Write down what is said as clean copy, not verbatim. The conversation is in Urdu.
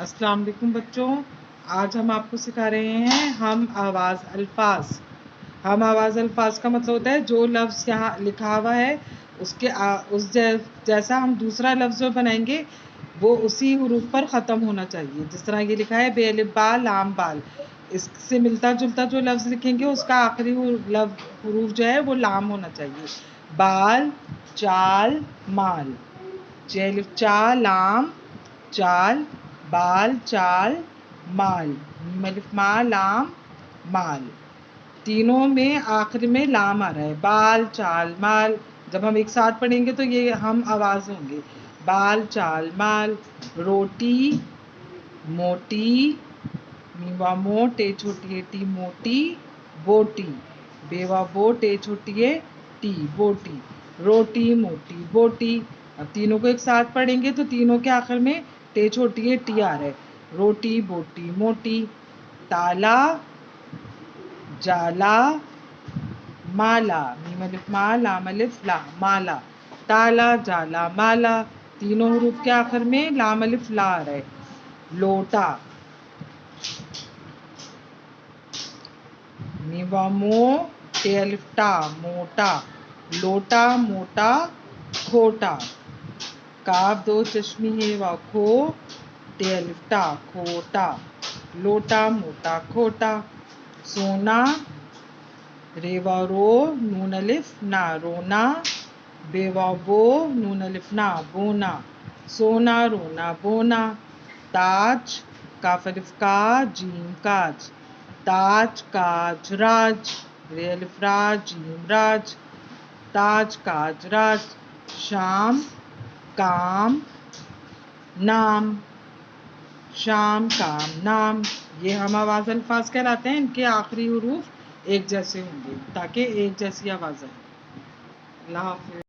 السلام علیکم بچوں، آج ہم آپ کو سکھا رہے ہیں ہم آواز الفاظ۔ ہم آواز الفاظ کا مطلب ہوتا ہے جو لفظ یہاں لکھا ہوا ہے اس جیسا ہم دوسرا لفظ جو بنائیں گے وہ اسی حروف پر ختم ہونا چاہیے۔ جس طرح یہ لکھا ہے بے الف با لام بال، اس سے ملتا جلتا جو لفظ لکھیں گے اس کا آخری حروف جو ہے وہ لام ہونا چاہیے۔ بال، چال، مال، الف چا لام چال، بال چال مال، الف ما لام مال، تینوں میں آخر میں لام آ رہا ہے۔ بال چال مال، جب ہم ایک ساتھ پڑھیں گے تو یہ ہم آواز ہوں گے۔ بال چال مال، روٹی موٹی، میوا مو ٹے چھوٹی ہے ٹی موٹی بوٹی، بیوا بو ٹے چھوٹی ہے ٹی بوٹی، روٹی موٹی بوٹی۔ اب تینوں کو ایک ساتھ پڑھیں گے تو تینوں کے آخر میں ٹے چھوٹی ہے ٹی آ رہا ہے۔ روٹی بوٹی موٹی، تالا جالا مالا، میم الف ما لام الف لا مالا، تالا جالا مالا، تینوں حروف کے آخر میں لام الف لا آ رہا ہے۔ لوٹا، میوا مو ٹے الف ٹا موٹا، لوٹا موٹا کھوٹا، کاف دو چشمی ہے وا کھو ٹے الف ٹا کھوٹا، لوٹا موٹا کھوٹا۔ سونا، ریوا رو نون الف نا رونا، بیوا بو نون الف نا بونا، سونا رونا بونا۔ تاج، کاف الف کا جیم کاج، تاج کاج راج، رے الف را جیم راج، تاج کاج راج۔ شام، کام نام، شام کام نام، یہ ہم آواز الفاظ کہلاتے ہیں۔ ان کے آخری حروف ایک جیسے ہوں گے تاکہ ایک جیسی آواز آئے۔ اللہ حافظ۔